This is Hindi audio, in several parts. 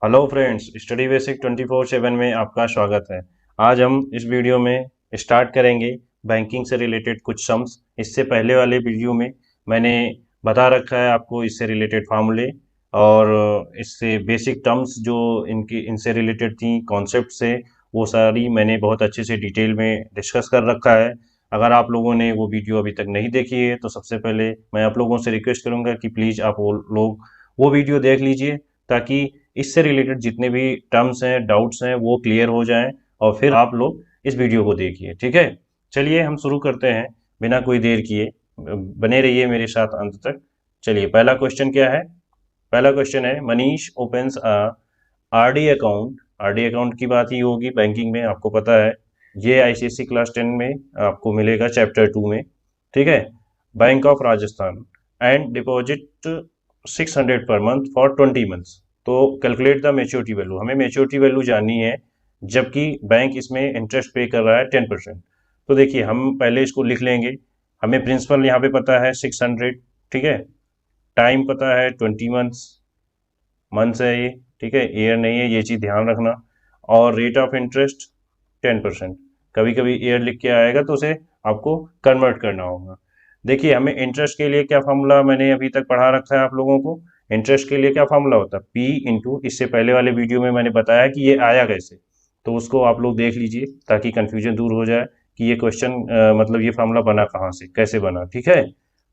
हेलो फ्रेंड्स, स्टडी बेसिक 24/7 में आपका स्वागत है। आज हम इस वीडियो में स्टार्ट करेंगे बैंकिंग से रिलेटेड कुछ सम्स। इससे पहले वाले वीडियो में मैंने बता रखा है आपको इससे रिलेटेड फार्मूले और इससे बेसिक टर्म्स जो इनकी इनसे रिलेटेड थी, कॉन्सेप्ट से, वो सारी मैंने बहुत अच्छे से डिटेल में डिस्कस कर रखा है। अगर आप लोगों ने वो वीडियो अभी तक नहीं देखी है तो सबसे पहले मैं आप लोगों से रिक्वेस्ट करूंगा कि प्लीज़ आप वो लोग वो वीडियो देख लीजिए, ताकि इससे रिलेटेड जितने भी टर्म्स हैं, डाउट्स हैं, वो क्लियर हो जाएं और फिर आप लोग इस वीडियो को देखिए। ठीक है, चलिए हम शुरू करते हैं बिना कोई देर किए। बने रहिए मेरे साथ अंत तक। चलिए, पहला क्वेश्चन क्या है? पहला क्वेश्चन है, मनीष ओपन्स अ आरडी अकाउंट। आरडी अकाउंट की बात ही होगी बैंकिंग में, आपको पता है। ये आईसीएससी क्लास 10 में आपको मिलेगा चैप्टर 2 में। ठीक है, bank of Rajasthan and deposit 600 per month for 20 months. तो कैलकुलेट द मेच्योरिटी वैल्यू, हमें मेच्योरिटी वैल्यू जाननी है, जबकि बैंक इसमें इंटरेस्ट पे कर रहा है 10%। तो देखिए, हम पहले इसको लिख लेंगे। हमें प्रिंसिपल यहाँ पे पता है 600। ठीक है, टाइम पता है 20 मंथ्स, मंथ्स है ये। ठीक है, ईयर नहीं है, ये चीज़ ध्यान रखना। और रेट ऑफ इंटरेस्ट 10%। कभी कभी ईयर लिख के आएगा तो उसे आपको कन्वर्ट करना होगा। देखिए, हमें इंटरेस्ट के लिए क्या फॉर्मूला मैंने अभी तक पढ़ा रखा है आप लोगों को। इंटरेस्ट के लिए क्या फॉर्मूला होता है? पी इंटू, इससे पहले वाले वीडियो में मैंने बताया कि ये आया कैसे, तो उसको आप लोग देख लीजिए ताकि कंफ्यूजन दूर हो जाए कि ये क्वेश्चन मतलब ये फॉर्मूला बना कहाँ से, कैसे बना। ठीक है,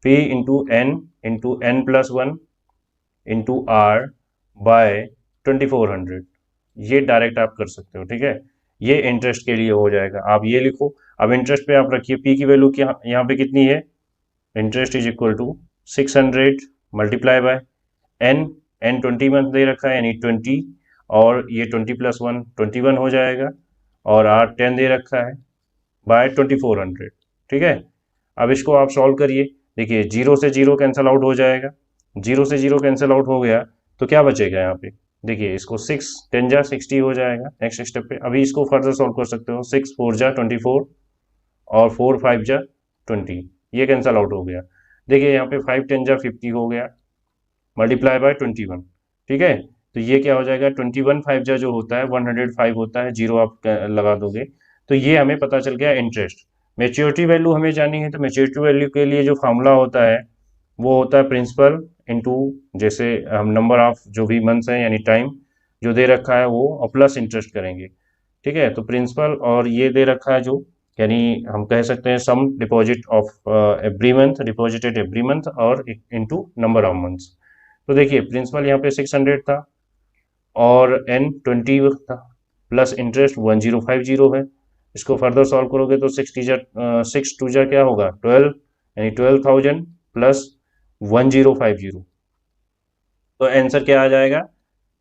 P into N plus one into R by 2400। ये डायरेक्ट आप कर सकते हो। ठीक है, ये इंटरेस्ट के लिए हो जाएगा, आप ये लिखो। अब इंटरेस्ट पे आप रखिए, पी की वैल्यू क्या यहाँ पे कितनी है? Interest is equal to 600 multiply by n. N 20 month दे रखा है यानी 20, और ये 20 + 1 21 हो जाएगा, और आर 10 दे रखा है बाय 2400। ठीक है, अब इसको आप सॉल्व करिए। देखिए, जीरो से जीरो कैंसिल आउट हो जाएगा, जीरो से जीरो कैंसिल आउट हो गया तो क्या बचेगा यहाँ पे? देखिए, इसको 6 10 जा 60 हो जाएगा नेक्स्ट स्टेप पे। अभी इसको फर्दर सॉल्व कर सकते हो, 6 4 जा 24 और 4 5 जा 20, ये कैंसिल आउट हो गया। देखिए, यहाँ पे 5 10 जा 50 हो गया, मल्टीप्लाई बाय 21। ठीक है, तो ये क्या हो जाएगा? 21 5 जा जो होता है 105 होता है, जीरो आप लगा दोगे तो ये हमें पता चल गया इंटरेस्ट। मेच्योरिटी वैल्यू हमें जानी है, तो मेच्योरिटी वैल्यू के लिए जो फार्मूला होता है वो होता है प्रिंसिपल इंटू, जैसे हम नंबर ऑफ जो भी मंथ्स हैं यानी टाइम जो दे रखा है वो, और प्लस इंटरेस्ट करेंगे। ठीक है, तो प्रिंसिपल और ये दे रखा है जो, यानी हम कह सकते हैं sum deposit of every month, deposited every month, और इनटू नंबर ऑफ मंथ्स। तो देखिए, प्रिंसिपल यहाँ पे 600 था और एन 20 था, प्लस इंटरेस्ट 1050 है। इसको फर्दर सॉल्व करोगे तो 6 टू जा क्या होगा? 12, यानी 12,000 प्लस 1050। तो आंसर क्या आ जाएगा?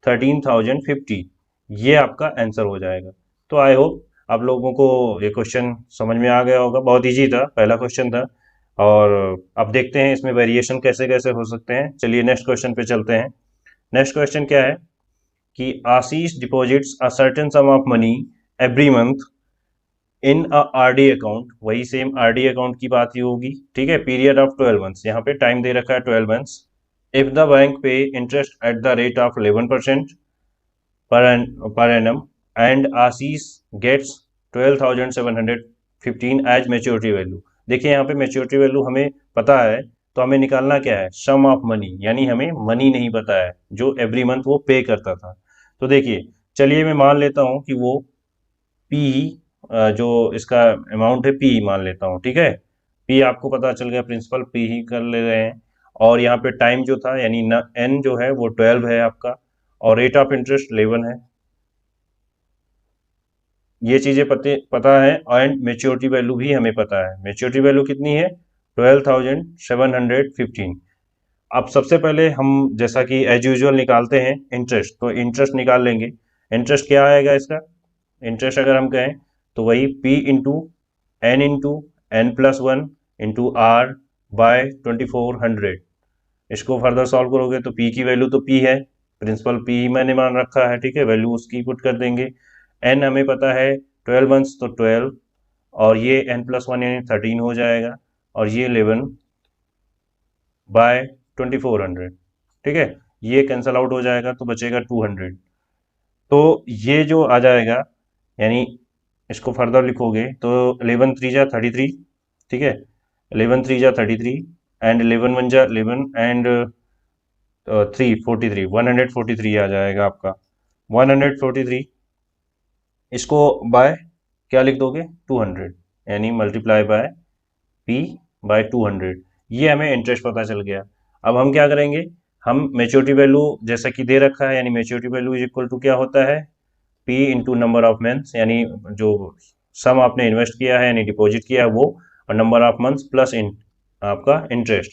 13,050। ये आपका आंसर हो जाएगा। तो आई होप आप लोगों को ये क्वेश्चन समझ में आ गया होगा, बहुत इजी था, पहला क्वेश्चन था। और अब देखते हैं इसमें वेरिएशन कैसे कैसे हो सकते हैं। चलिए नेक्स्ट क्वेश्चन पे चलते हैं। नेक्स्ट क्वेश्चन क्या है कि Ashish deposits a certain sum of money every month in a RD account. वही सेम आरडी अकाउंट की बात ही होगी। ठीक है, पीरियड ऑफ 12 मंथ्स, यहाँ पे टाइम दे रखा है 12 months. If the bank pay interest at the rate of 11% per annum and Ashish gets 12,715 as maturity value. देखिए, यहाँ पे मेच्योरिटी वैल्यू हमें पता है, तो हमें निकालना क्या है? सम ऑफ मनी, यानी हमें मनी नहीं पता है जो एवरी मंथ वो पे करता था। तो देखिए, चलिए मैं मान लेता हूँ कि वो पी, जो इसका अमाउंट है पी मान लेता हूँ। ठीक है, पी आपको पता चल गया, प्रिंसिपल पी ही कर ले रहे हैं। और यहाँ पे टाइम जो था यानी न एन जो है वो 12 है आपका, और रेट ऑफ इंटरेस्ट 11 है। ये चीज़ें पता है, एंड मेच्योरिटी वैल्यू भी हमें पता है। मेच्योरिटी वैल्यू कितनी है? 12,715। अब सबसे पहले हम, जैसा कि एज यूजुअल निकालते हैं इंटरेस्ट, तो इंटरेस्ट निकाल लेंगे। इंटरेस्ट क्या आएगा इसका? इंटरेस्ट अगर हम कहें तो वही P into N plus one into R by 2400। इसको फर्दर सॉल्व करोगे तो पी की वैल्यू तो पी है, प्रिंसिपल पी ही मैंने मान रखा है। ठीक है, वैल्यू उसकी पुट कर देंगे। एन हमें पता है 12 मंथ्स, तो 12, और ये एन प्लस वन यानी 13 हो जाएगा, और ये 11 बाय 2400। ठीक है, ये कैंसल आउट हो जाएगा तो बचेगा 200। तो ये जो आ जाएगा, यानी इसको फर्दर लिखोगे तो 11 3 जा 33, ठीक है, 11 3 जा 33 एंड 11 1 जा 11 एंड 3 43, 143 आ जाएगा आपका 143। इसको बाय क्या लिख दोगे, 200, यानी मल्टीप्लाई बाय पी बाय 200। ये हमें इंटरेस्ट पता चल गया। अब हम क्या करेंगे, हम मेच्योरिटी वैल्यू जैसा कि दे रखा है, यानी maturity value is equal to क्या होता है, P into number of months, यानी जो सम आपने इन्वेस्ट किया है यानी डिपॉजिट किया है वो, और नंबर ऑफ मंथ्स प्लस इन आपका इंटरेस्ट।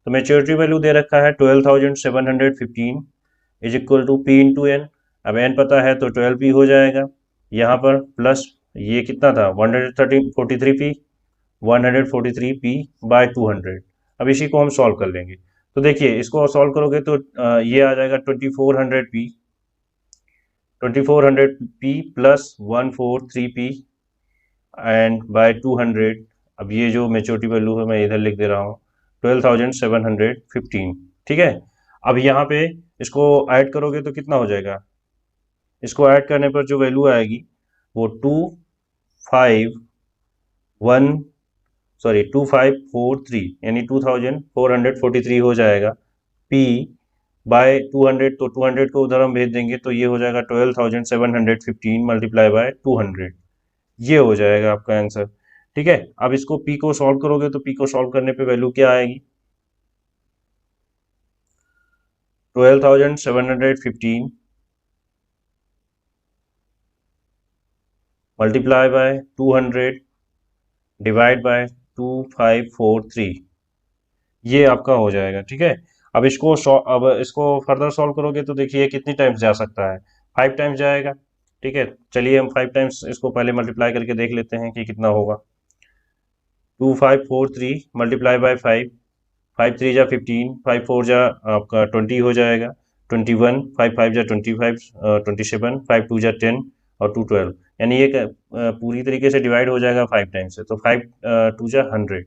तो मेच्योरिटी वैल्यू दे रखा है 12,715 is equal to P into N. अब एन पता है तो 12 पी हो जाएगा, यहाँ पर प्लस ये कितना था 143 पी, 143 पी बाय 200। अब इसी को हम सॉल्व कर लेंगे। तो देखिए इसको सॉल्व करोगे तो ये आ जाएगा 2400 P, 2400 P plus 143 P and by 200। अब ये जो मेच्योरिटी वैल्यू है मैं इधर लिख दे रहा हूँ 12,715, ठीक है। अब यहाँ पे इसको ऐड करोगे तो कितना हो जाएगा, इसको ऐड करने पर जो वैल्यू आएगी वो 2543, यानी 2443 हो जाएगा। पी बाय 200, तो 200 को उधर हम भेज देंगे तो ये हो जाएगा 12,715 मल्टीप्लाई बाय 200, ये हो जाएगा आपका आंसर, ठीक है। अब इसको पी को सॉल्व करोगे तो पी को सॉल्व करने पे वैल्यू क्या आएगी, 12,715 मल्टीप्लाई बाय 200 डिवाइड बाय 2543, ये आपका हो जाएगा, ठीक है। अब इसको फर्दर सॉल्व करोगे तो देखिए कितनी टाइम्स जा सकता है, 5 टाइम्स जाएगा, ठीक है। चलिए हम 5 टाइम्स इसको पहले मल्टीप्लाई करके देख लेते हैं कि कितना होगा। 2543 मल्टीप्लाई बाय 5, 5 3 जा 15, 5 4 जा आपका 20 हो जाएगा, 21, 5 5 जा 25, 27, 5 2 जा 10 और 2 12, यानी ये पूरी तरीके से डिवाइड हो जाएगा 5 टाइम्स से, तो 5 2 जा 100,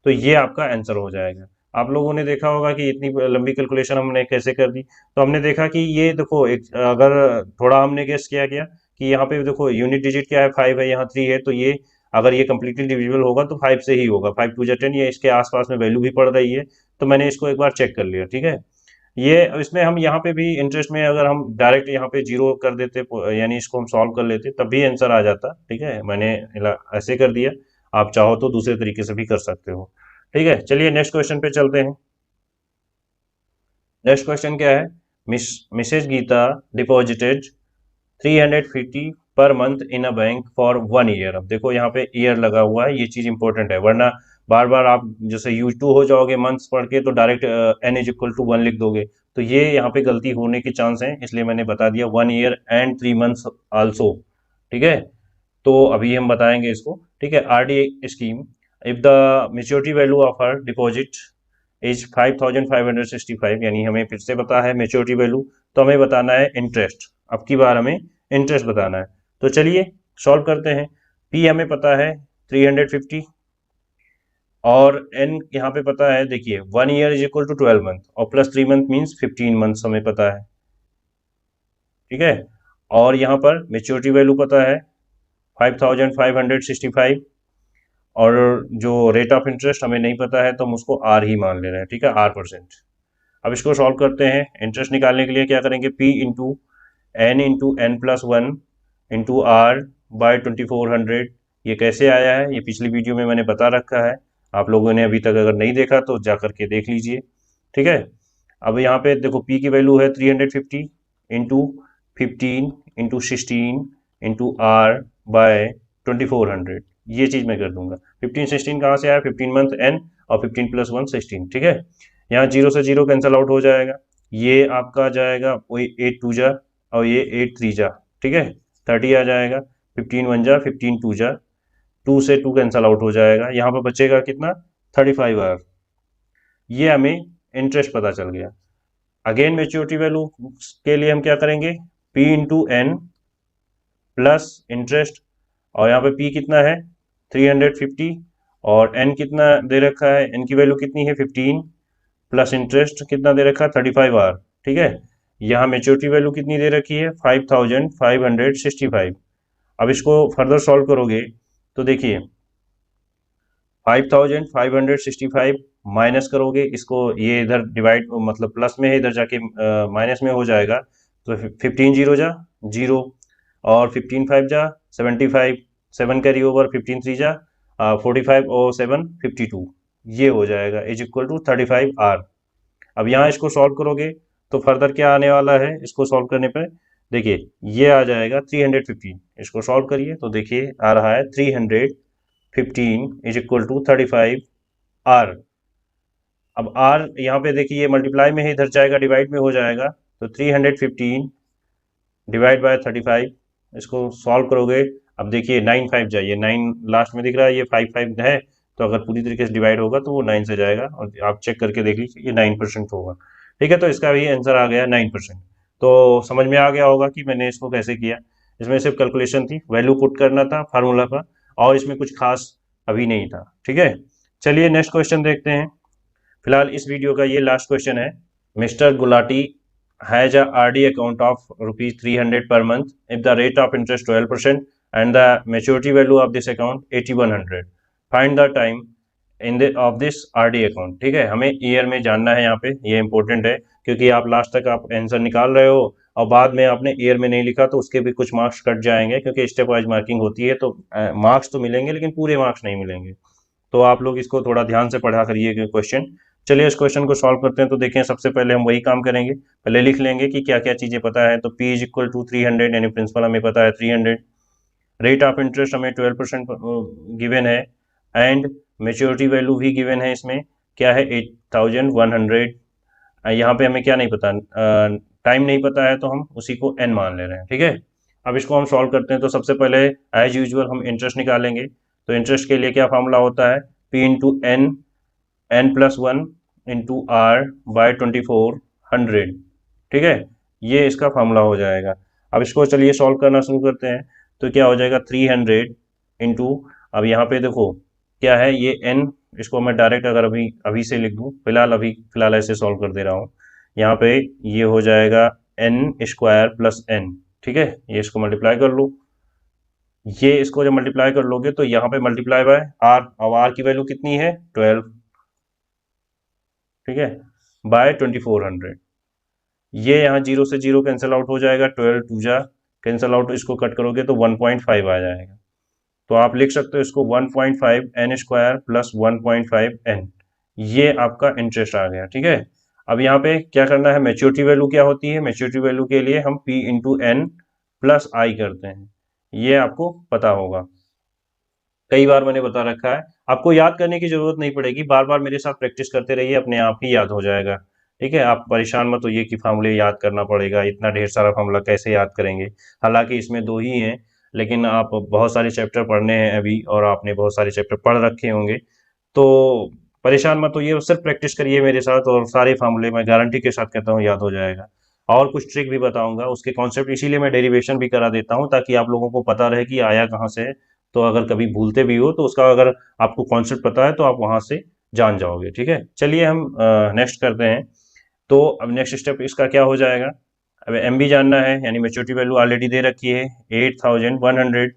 तो ये आपका आंसर हो जाएगा। आप लोगों ने देखा होगा कि इतनी लंबी कैलकुलेशन हमने कैसे कर दी। तो हमने देखा कि ये देखो एक अगर थोड़ा हमने गेस किया गया कि यहाँ पे देखो यूनिट डिजिट क्या है 5 है, यहाँ 3 है, तो ये अगर ये कम्प्लीटली डिविजिबल होगा तो 5 से ही होगा, 5 2 जा 10, ये इसके आसपास में वैल्यू भी पड़ रही है, तो मैंने इसको एक बार चेक कर लिया, ठीक है। ये इसमें हम यहाँ पे भी इंटरेस्ट में अगर हम डायरेक्ट यहाँ पे जीरो कर देते, यानी इसको हम सॉल्व कर लेते तब भी आंसर आ जाता, ठीक है। मैंने ऐसे कर दिया, आप चाहो तो दूसरे तरीके से भी कर सकते हो, ठीक है। चलिए नेक्स्ट क्वेश्चन पे चलते हैं। नेक्स्ट क्वेश्चन क्या है, Mrs Gita deposited 350 per month in a bank for 1 year. अब देखो यहाँ पे ईयर लगा हुआ है, ये चीज इंपॉर्टेंट है, वरना बार बार आप जैसे यूज टू हो जाओगे मंथ्स पढ़ के तो direct N is equal to 1 लिख दोगे, तो ये यहाँ पे गलती होने के चांस हैं, इसलिए मैंने बता दिया 1 ईयर एंड 3 मंथ्स आल्सो, ठीक है। तो अभी हम बताएंगे इसको, ठीक है। RD scheme, if the maturity value of her deposit is 5,565, यानी हमें फिर से पता है मेच्योरिटी वैल्यू, तो हमें बताना है इंटरेस्ट, अब की बार हमें इंटरेस्ट बताना है। तो चलिए सॉल्व करते हैं। पी हमें पता है 350 और एन यहाँ पे पता है, देखिए 1 year is equal to 12 month और प्लस 3 मंथ मीन्स 15 मंथ्स हमें पता है, ठीक है। और यहाँ पर मेच्योरिटी वैल्यू पता है 5,565 और जो रेट ऑफ इंटरेस्ट हमें नहीं पता है तो हम उसको आर ही मान ले रहे हैं, ठीक है, R%। अब इसको सॉल्व करते हैं। इंटरेस्ट निकालने के लिए क्या करेंगे, P into N plus 1 into R by 2400। ये कैसे आया है, ये पिछली वीडियो में मैंने बता रखा है, आप लोगों ने अभी तक अगर नहीं देखा तो जा करके देख लीजिए, ठीक है। अब यहाँ पे देखो P की वैल्यू है 350 into 15 into 16 into R by 2400, ये चीज मैं कर दूंगा। 15 16 कहाँ से आया, 15 मंथ एन और 15 प्लस 1 16, ठीक है। यहाँ 0 से 0 कैंसिल आउट हो जाएगा, ये आपका जाएगा वही 8 2 जा और ये 8 3 जा, ठीक है, 30 आ जाएगा, 15 1 जा 15 2 जा, 2 से 2 कैंसिल आउट हो जाएगा, यहाँ पर बचेगा कितना 35 आर। ये हमें इंटरेस्ट पता चल गया। अगेन मेच्योरिटी वैल्यू के लिए हम क्या करेंगे, P into N plus interest, और यहाँ पे P कितना है 350 और N कितना दे रखा है, N की वैल्यू कितनी है 15 प्लस इंटरेस्ट कितना दे रखा है 35 आर, ठीक है। यहाँ मेच्योरिटी वैल्यू कितनी दे रखी है 5565। अब इसको फर्दर सॉल्व करोगे तो देखिए 5565 माइनस करोगे इसको, ये इधर डिवाइड मतलब प्लस में है, इधर जाके माइनस में हो जाएगा। तो 15 जीरो जा जीरो, और 15 फाइव जा 75, 7 कैरी ओवर, 15 थ्री जा 45 और 7 52, ये हो जाएगा इज इक्वल टू 35 आर। अब यहाँ इसको सॉल्व करोगे तो फर्दर क्या आने वाला है, इसको सॉल्व करने पर देखिए ये आ जाएगा 315। इसको सॉल्व करिए तो देखिए आ रहा है 315 इज इक्वल टू 35 आर। अब आर यहाँ पे देखिए ये मल्टीप्लाई में है, इधर जाएगा डिवाइड में हो जाएगा। तो 315 डिवाइड बाय 35, इसको सॉल्व करोगे। अब देखिए 9 5 जाइए, 9 लास्ट में दिख रहा है, ये 5 5 है, तो अगर पूरी तरीके से डिवाइड होगा तो वो 9 से जाएगा, और आप चेक करके देख लीजिए ये 9% होगा। ठीक है, तो इसका भी आंसर आ गया 9%। तो समझ में आ गया होगा कि मैंने इसको कैसे किया। इसमें सिर्फ कैलकुलेशन थी, वैल्यू पुट करना था फार्मूला का, और इसमें कुछ खास अभी नहीं था। ठीक है, चलिए नेक्स्ट क्वेश्चन देखते हैं। फिलहाल इस वीडियो का ये लास्ट क्वेश्चन है। Mister Gulati has a RD account of rupees 300 per month if the rate of interest 12% and the maturity value of this account 8100. Find the time in the of this RD account. ठीक है, हमें ईयर में जानना है, यहाँ पे ये इंपॉर्टेंट है, क्योंकि आप लास्ट तक आप आंसर निकाल रहे हो और बाद में आपने ईयर में नहीं लिखा तो उसके भी कुछ मार्क्स कट जाएंगे, क्योंकि स्टेप वाइज मार्किंग होती है, तो मार्क्स तो मिलेंगे लेकिन पूरे मार्क्स नहीं मिलेंगे। तो आप लोग इसको थोड़ा ध्यान से पढ़ा करिए क्वेश्चन। चलिए इस क्वेश्चन को सॉल्व करते हैं। तो देखें, सबसे पहले हम वही काम करेंगे, पहले लिख लेंगे कि क्या क्या चीज़ें पता है। तो P इज इक्वल टू 300, यानी प्रिंसिपल हमें पता है 300, रेट ऑफ इंटरेस्ट हमें 12% गिवन है, एंड मेच्योरिटी वैल्यू भी गिवन है। इसमें क्या है 8100। यहाँ पे हमें क्या नहीं पता, टाइम नहीं पता है, तो हम उसी को n मान ले रहे हैं। ठीक है, अब इसको हम सॉल्व करते हैं। तो सबसे पहले एज यूजुअल हम इंटरेस्ट निकालेंगे। तो इंटरेस्ट के लिए क्या फार्मूला होता है, P into N, n+1 into R by 2400। ठीक है, ये इसका फार्मूला हो जाएगा। अब इसको चलिए सॉल्व करना शुरू करते हैं। तो क्या हो जाएगा 300 इंटू, अब यहाँ पे देखो क्या है ये n, इसको मैं डायरेक्ट अगर अभी अभी से लिख दूँ, फिलहाल ऐसे सॉल्व कर दे रहा हूँ। यहाँ पे ये हो जाएगा n² प्लस n। ठीक है, ये इसको मल्टीप्लाई कर लो, ये इसको जब मल्टीप्लाई कर लोगे तो यहाँ पे मल्टीप्लाई बाय r, अब r की वैल्यू कितनी है 12। ठीक है, बाय 2400। ये यहाँ जीरो से जीरो कैंसिल आउट हो जाएगा, 12 टू जा कैंसिल आउट, इसको कट करोगे तो 1.5 आ जाएगा। तो आप लिख सकते हो इसको 1.5 n² प्लस 1.5 n, ये आपका इंटरेस्ट आ गया। ठीक है, अब यहाँ पे क्या करना है, मेच्योरिटी वैल्यू क्या होती है, मेच्योरिटी वैल्यू के लिए हम P इंटू एन प्लस आई करते हैं, ये आपको पता होगा, कई बार मैंने बता रखा है। आपको याद करने की जरूरत नहीं पड़ेगी, बार बार मेरे साथ प्रैक्टिस करते रहिए, अपने आप ही याद हो जाएगा। ठीक है, आप परेशान मत होइए कि फार्मूले याद करना पड़ेगा, इतना ढेर सारा फार्मूला कैसे याद करेंगे। हालांकि इसमें दो ही हैं, लेकिन आप बहुत सारे चैप्टर पढ़ने हैं अभी, और आपने बहुत सारे चैप्टर पढ़ रखे होंगे, तो परेशान मत होइए, सिर्फ प्रैक्टिस करिए मेरे साथ, और सारे फार्मूले मैं गारंटी के साथ कहता हूँ याद हो जाएगा। और कुछ ट्रिक भी बताऊंगा, उसके कॉन्सेप्ट, इसीलिए मैं डेरिवेशन भी करा देता हूँ, ताकि आप लोगों को पता रहे कि आया कहाँ से है। तो अगर कभी भूलते भी हो तो उसका अगर आपको कॉन्सेप्ट पता है तो आप वहां से जान जाओगे। ठीक है, चलिए हम नेक्स्ट करते हैं। तो अब नेक्स्ट स्टेप इसका क्या हो जाएगा, अब एम बी जानना है, यानी मेच्योरिटी वैल्यू ऑलरेडी दे रखी है 8100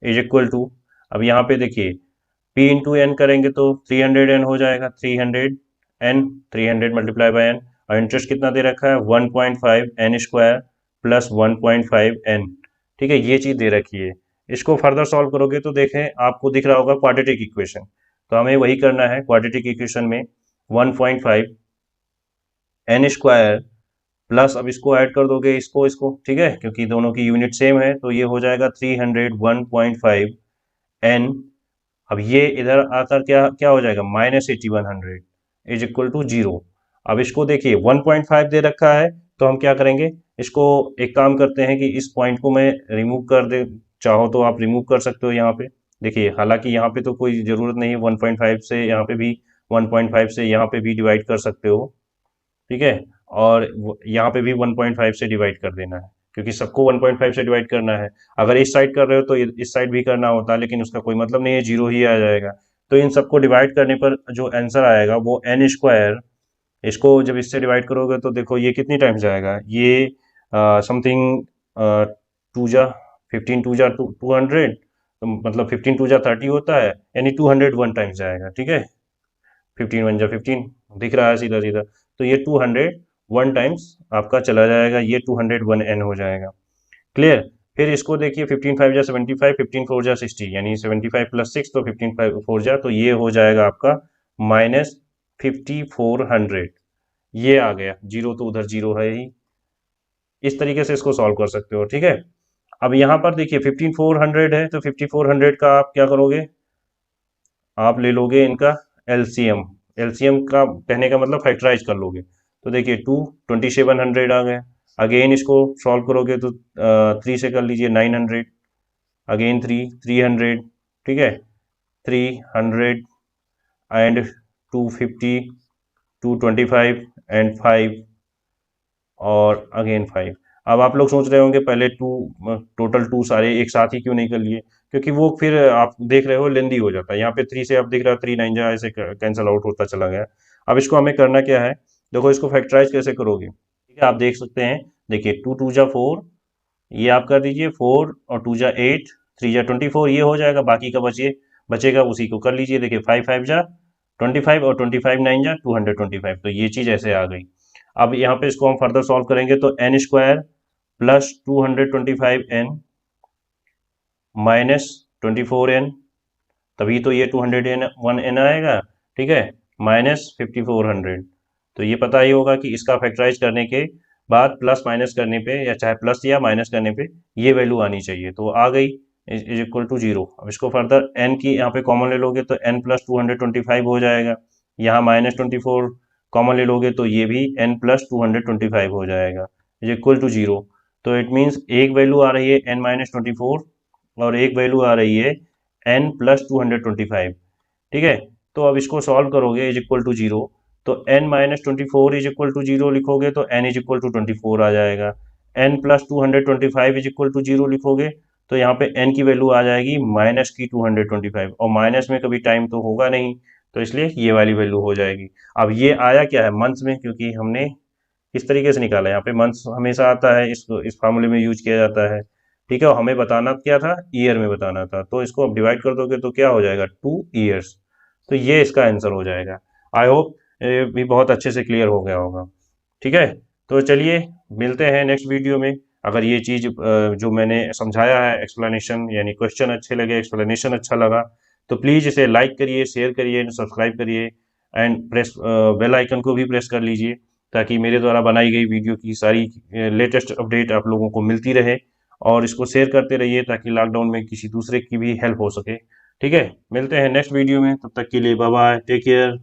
इज इक्वल टू, अब यहाँ पे देखिए P इंटू एन करेंगे तो 300n हो जाएगा, 300n, 300 मल्टीप्लाई बाय n, और इंटरेस्ट कितना दे रखा है 1.5 n² प्लस 1.5 n। ठीक है, ये चीज़ दे रखी है। इसको फर्दर सॉल्व करोगे तो देखें आपको दिख रहा होगा क्वाड्रेटिक इक्वेशन, तो हमें वही करना है। क्वाड्रेटिक इक्वेशन में 1.5 n² प्लस, अब इसको ऐड कर दोगे इसको, ठीक है, क्योंकि दोनों की यूनिट सेम है, तो ये हो जाएगा 301.5 n। अब ये इधर आकर क्या क्या हो जाएगा -8100 इज इक्वल टू 0। अब इसको देखिए 1.5 दे रखा है, तो हम क्या करेंगे, इसको एक काम करते हैं कि इस पॉइंट को मैं रिमूव कर दे, चाहो तो आप रिमूव कर सकते हो यहाँ पे। देखिए हालांकि यहाँ पे तो कोई ज़रूरत नहीं है, 1.5 से यहाँ पे भी, 1.5 से यहाँ पे भी डिवाइड कर सकते हो। ठीक है, और यहाँ पे भी 1.5 से डिवाइड कर देना है, क्योंकि सबको 1.5 से डिवाइड करना है। अगर इस साइड कर रहे हो तो इस साइड भी करना होता, लेकिन उसका कोई मतलब नहीं है, 0 ही आ जाएगा। तो इन सबको डिवाइड करने पर जो आंसर आएगा वो n² इसको जब इससे डिवाइड करोगे तो देखो ये कितनी टाइम्स जाएगा, ये समथिंग 2 जा 15 2 जा 200, तो मतलब 15 2 जा 30 होता है, यानी 201 टाइम्स जाएगा। ठीक है, 15 1 जा 15 दिख रहा है सीधा सीधा, तो ये 201 टाइम्स आपका चला जाएगा, ये 201n हो जाएगा। क्लियर। फिर इसको देखिए, 15 5 जा 75, 15 4 जा 60, यानी 75 + 6, तो 15 4 तो ये हो जाएगा आपका -5400। ये आ गया, जीरो तो उधर जीरो है ही। इस तरीके से इसको सॉल्व कर सकते हो। ठीक है, अब यहाँ पर देखिए 5400 है, तो 5400 का आप क्या करोगे, आप ले लोगे इनका एलसीएम। एलसीएम का कहने का मतलब फैक्टराइज कर लोगे, तो देखिए 2700 आ गया। अगेन इसको सॉल्व करोगे तो 3 से कर लीजिए 900, अगेन 300, ठीक है, 300 एंड 250, 225 एंड 5, और अगेन 5। अब आप लोग सोच रहे होंगे पहले टोटल 2 सारे एक साथ ही क्यों नहीं कर लिए, क्योंकि वो फिर आप देख रहे हो लेंदी हो जाता है। यहाँ पे 3 से आप देख रहे हो 3 9 जा ऐसे कैंसिल आउट होता चला गया। अब इसको हमें करना क्या है, देखो इसको फैक्टराइज कैसे करोगे। ठीक है, आप देख सकते हैं, देखिए 2 2 जा 4, ये आप कर दीजिए 4 और 2 जा 8, 3 जा 24, ये हो जाएगा। बाकी का बचेगा उसी को कर लीजिए। देखिए 5 5 जा 25 और 25 9 जा 225, तो ये चीज़ ऐसे आ गई। अब यहाँ पे इसको हम फर्दर सॉल्व करेंगे तो n² + 225n -24n, तभी तो ये 201n आएगा। ठीक है, -5400, तो ये पता ही होगा कि इसका फैक्टराइज करने के बाद प्लस माइनस करने पे, या चाहे प्लस या माइनस करने पे ये वैल्यू आनी चाहिए, तो आ गई, इज इक्वल टू 0। अब इसको फर्दर n की यहाँ पे कॉमन ले लोगे तो n + 225 हो जाएगा। यहाँ -24 कॉमन ले लोगे तो ये भी n + 225 हो जाएगा, इज इक्वल टू 0। तो इट मीन्स एक वैल्यू आ रही है n-24 और एक वैल्यू आ रही है n + 225। ठीक है, तो अब इसको सॉल्व करोगे इज इक्वल टू 0, तो n-24 इज इक्वल टू 0 लिखोगे तो n इज इक्वल टू 24 आ जाएगा। n + 225 इज इक्वल टू 0 लिखोगे तो यहाँ पे n की वैल्यू आ जाएगी -225, और माइनस में कभी टाइम तो होगा नहीं, तो इसलिए ये वाली वैल्यू हो जाएगी। अब ये आया क्या है, मंथ्स में, क्योंकि हमने इस तरीके से निकाला। यहाँ पे मंथ्स हमेशा आता है, इस फार्मूले में यूज किया जाता है। ठीक है, और हमें बताना क्या था, ईयर में बताना था, तो इसको अब डिवाइड कर दोगे तो क्या हो जाएगा, 2 ईयर्स। तो ये इसका आंसर हो जाएगा। आई होप भी बहुत अच्छे से क्लियर हो गया होगा। ठीक है, तो चलिए मिलते हैं नेक्स्ट वीडियो में। अगर ये चीज़ जो मैंने समझाया है एक्सप्लेनेशन, यानी क्वेश्चन अच्छे लगे, एक्सप्लेनेशन अच्छा लगा, तो प्लीज़ इसे लाइक करिए, शेयर करिए, सब्सक्राइब करिए, एंड प्रेस बेल आइकन को भी प्रेस कर लीजिए, ताकि मेरे द्वारा बनाई गई वीडियो की सारी लेटेस्ट अपडेट आप लोगों को मिलती रहे। और इसको शेयर करते रहिए ताकि लॉकडाउन में किसी दूसरे की भी हेल्प हो सके। ठीक है, मिलते हैं नेक्स्ट वीडियो में, तब तक के लिए बाय बाय, टेक केयर।